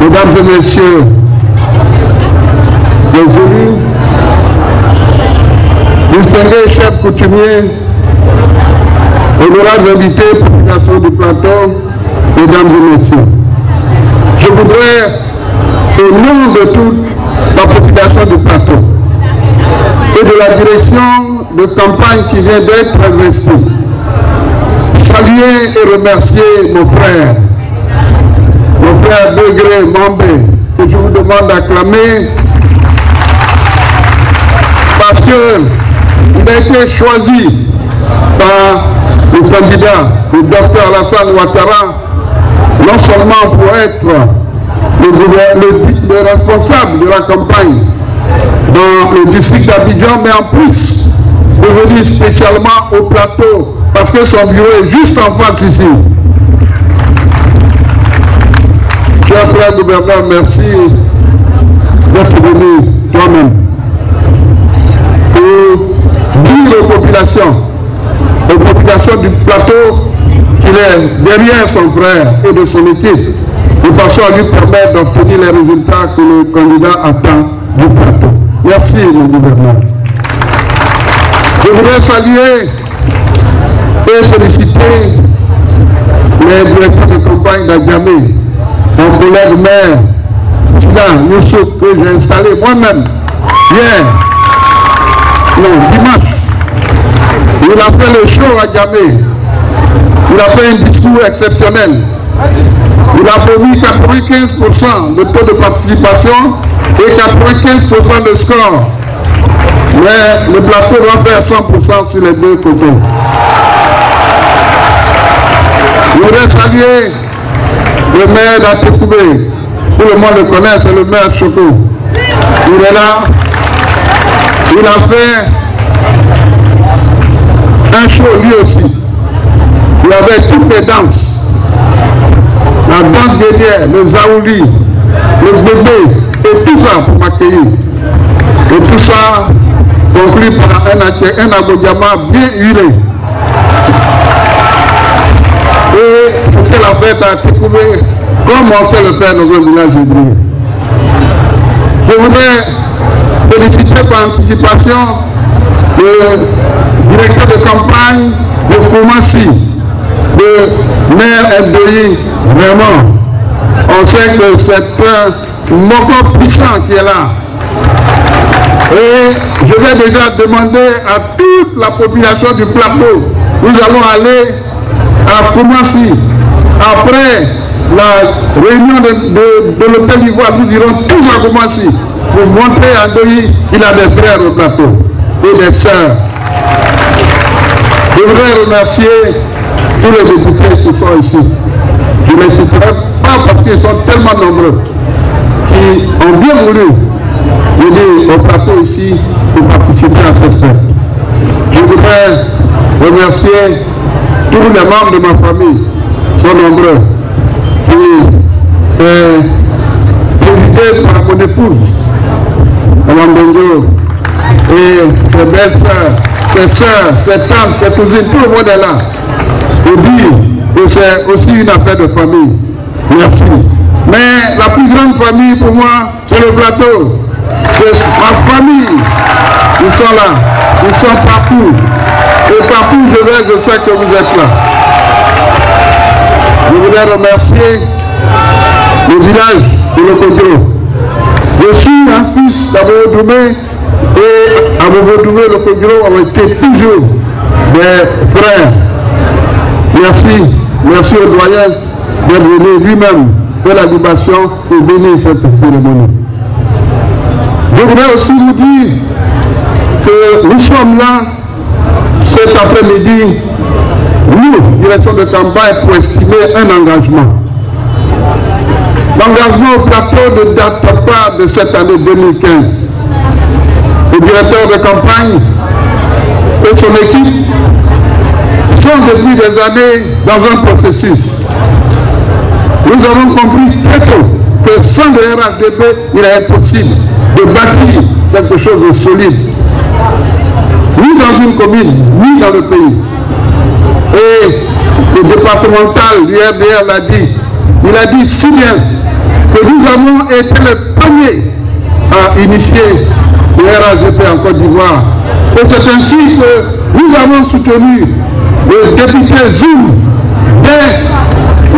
Mesdames et messieurs les élus, distingués chefs coutumiers, honorables invités, population du plateau, mesdames et messieurs, je voudrais, au nom de toute la population du plateau et de la direction de campagne qui vient d'être investie, saluer et remercier nos frères Degré, Mambé, que je vous demande d'acclamer parce qu'il a été choisi par le candidat, le docteur Alassane Ouattara, non seulement pour être le responsable de la campagne dans le district d'Abidjan, mais en plus de venir spécialement au plateau parce que son bureau est juste en face ici. Cher frère gouverneur, merci d'être venu toi-même pour dire aux populations du plateau qu'il est derrière son frère et de son équipe, de façon à lui permettre d'obtenir les résultats que le candidat attend du plateau. Merci, mon gouverneur. Je voudrais saluer et féliciter les directeurs de campagne d'Adjamé, mon collègue maire, Youssou, que j'ai installé moi-même dimanche. Il a fait le show à Djamé. Il a fait un discours exceptionnel. Il a promis 95% de taux de participation et 95% de score. Mais le plateau doit faire 100% sur les deux côtés. Je voudrais saluer le maire d'Atekoubé. Tout le monde le connaît, c'est le maire Choco. Il est là. Il a fait un show lui aussi. Il avait toutes les danses. La danse guerrière, le zaouli, le bébé, et tout ça pour m'accueillir. Et tout ça conclu par un abodjama bien huilé. Et c'était la fête à Tekoubé, comme on sait le faire dans un village de Dieu. Je voudrais féliciter par anticipation le directeur de campagne de Koumassi, le maire FDI, vraiment. On sait que c'est un moko puissant qui est là. Et je vais déjà demander à toute la population du plateau, nous allons aller à Koumassi. Après la réunion de l'hôtel d'Ivoire, nous irons tous à Koumassi pour montrer à Ndoyi qu'il a des frères au plateau et des sœurs. Je voudrais remercier tous les députés qui sont ici. Je ne les citerai pas parce qu'ils sont tellement nombreux qui ont bien voulu venir au plateau ici pour participer à cette fête. Je voudrais remercier tous les membres de ma famille, ils sont nombreux, qui présidés par mon épouse, Mme Bongo, et ses belles-sœurs, ses sœurs, ses tantes, ses cousines, tout le monde est là. Je dis que c'est aussi une affaire de famille. Merci. Mais la plus grande famille pour moi, c'est le plateau. C'est ma famille. Ils sont là. Ils sont partout. Et partout où je vais, je sais que vous êtes là. Je voudrais remercier le village de Lokodjo. Je suis un fils d'Abo Doumé et Abo Doumé et Lokodjo ont été toujours des frères. Merci. Merci au doyen d'être venu lui-même faire la libation et bénir cette cérémonie. Je voudrais aussi vous dire que nous sommes là cet après-midi, nous, direction de campagne, pour estimer un engagement. L'engagement au plateau ne date pas de cette année 2015. Le directeur de campagne et son équipe sont depuis des années dans un processus. Nous avons compris très tôt que sans le RHDP, il est impossible de bâtir quelque chose de solide, ni dans une commune, ni dans le pays. Et le départemental du RDR l'a dit, il a dit si bien que nous avons été les premiers à initier le RAGP en Côte d'Ivoire. Et c'est ainsi que nous avons soutenu le député Zoum dès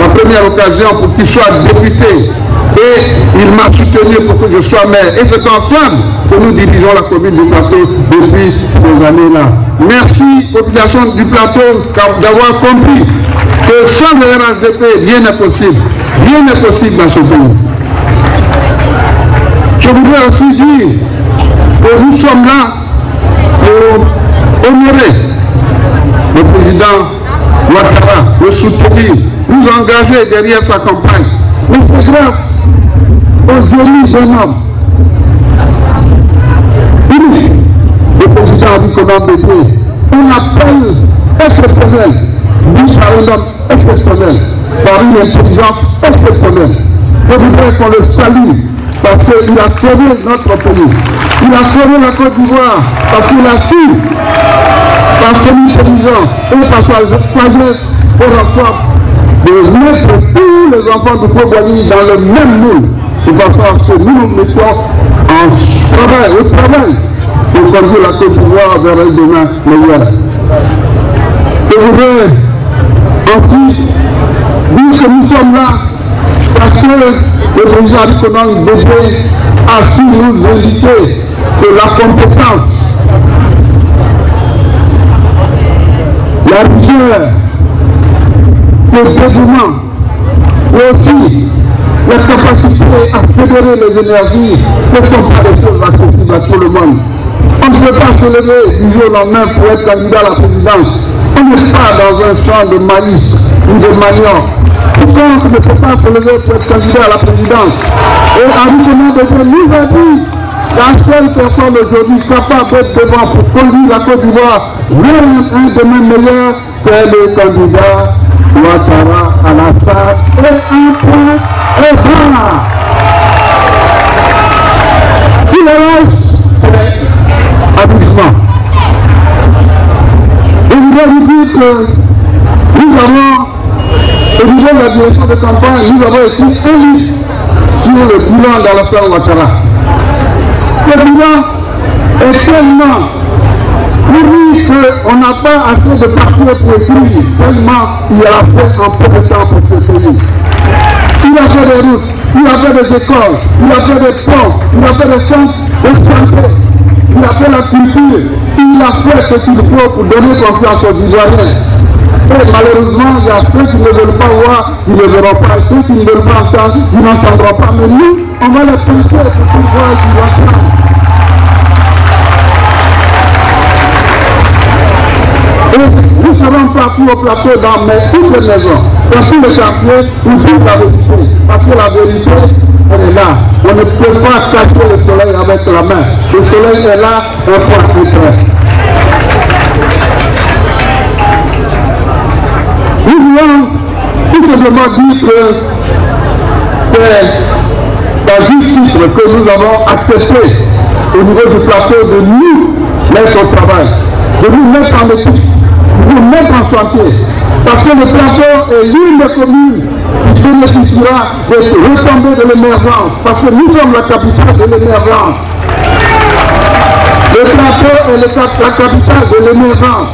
la première occasion pour qu'il soit député. Et il m'a soutenu pour que je sois maire. Et c'est ensemble que nous dirigeons la commune du Plateau depuis ces années-là. Merci, population du Plateau, d'avoir compris que sans le RHDP, rien n'est possible. Rien n'est possible dans ce pays. Je voudrais aussi dire que nous sommes là pour honorer le président Ouattara, le soutenir, nous engager derrière sa campagne. Mais c'est grave aux génies d'un homme. Le président a dit qu'on a besoin. On appelle exceptionnel, dit par un homme exceptionnel, par une intelligence exceptionnelle. Je voudrais qu'on le salue parce qu'il a sauvé notre pays. Il a sauvé la Côte d'Ivoire parce qu'il a su, par son intelligence et par sa sagesse, pour ensemble, de mettre tous les enfants du Pogwani dans le même moule, de façon à ce que nous nous mettons en travail, au travail, pour conduire la Côte d'Ivoire vers un demain meilleur. Je voudrais ensuite dire que nous sommes là parce que le président Abikonan Bébé a su nous indiquer que la compétence, la rigueur, le dévouement, et aussi la capacité à fédérer les énergies ne sont pas des choses accessibles à tout le monde. On ne peut pas se lever du jour au lendemain pour être candidat à la présidence. On n'est pas dans un champ de maïs ou de manioc. Pourquoi on ne peut pas se lever pour être candidat à la présidence? Et Abikonan Bébé nous a dit la seule personne aujourd'hui capable d'être devant pour conduire la Côte d'Ivoire vers un demain meilleur, c'est le candidat Ouattara Alassane et un point et voilà. Tout le reste, c'est amusement. Et je voudrais vous dire que nous avons, au niveau de la direction de campagne, nous avons été élus sur le bilan dans l'affaire Ouattara. Le bilan est tellement pourri qu'on n'a pas assez de papier pour écrire, tellement il a fait en peu de temps pour ce pays. Il a fait des routes, il a fait des écoles, il a fait des ponts, il a fait des centres de santé, il a fait la culture, il a fait ce qu'il faut pour donner confiance aux Ivoiriens. Et malheureusement, il y a ceux qui ne veulent pas voir, ils ne verront pas, ceux qui ne veulent pas entendre, ils n'entendront pas. Mais nous, on va les penser pour qu'ils voient qu'ils vont faire. Et nous serons partis au plateau dans toutes les maisons, dans tous les quartiers, où dit la vérité. Parce que la vérité, elle est là. On ne peut pas cacher le soleil avec la main. Le soleil est là, un point contraire. Nous voulons tout simplement dire que c'est la justice que nous avons accepté au niveau du plateau de nous mettre au travail, de nous mettre en équipe, de nous mettre en chantier. Parce que le plateau est l'une des communes qui bénéficiera de retombées de l'émergence. Parce que nous sommes la capitale de l'émergence. Le plateau est la capitale de l'émergence.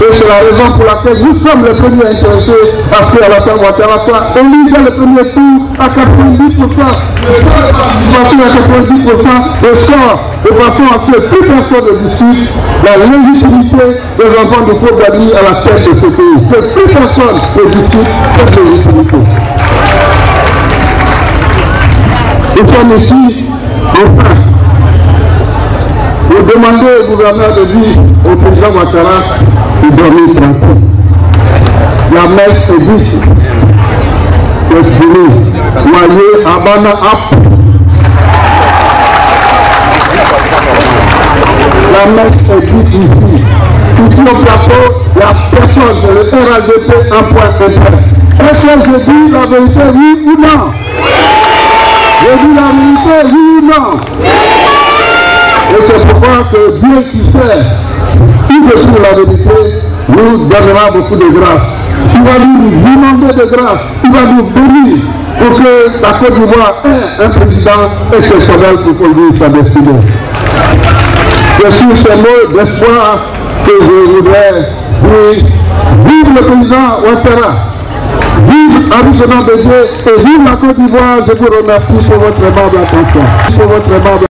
Et c'est la raison pour laquelle nous sommes les premiers intéressés à ce Alassane Ouattara soit élu dans le premier tour à 90%. De façon à 90% et sort de façon à ce que plus personne ne discute la légitimité des enfants de Pogwani à la tête de ce pays. Que plus personne ne discute cette légitimité. Nous sommes ici, enfin, pour demander au gouverneur de dire au président Ouattara de dormir tranquille. La messe est dite. C'est fini. Soyez abana ap. La messe est dite ici. Ici au plateau, la personne de le RAGP en point de est-ce que je dis la vérité, oui ou non? Je dis la vérité, oui ou non? Et c'est pourquoi que Dieu qui sait, si je suis la vérité, nous donnera beaucoup de grâce. Il va nous inonder de grâce, il va nous bénir. pour que la Côte d'Ivoire ait un président exceptionnel pour conduire sa destinée. C'est sur ces mots d'espoir que je voudrais dire vive le président Ouattara, vive Abidjan Bédié et vive la Côte d'Ivoire. Je vous remercie pour votre aimable attention.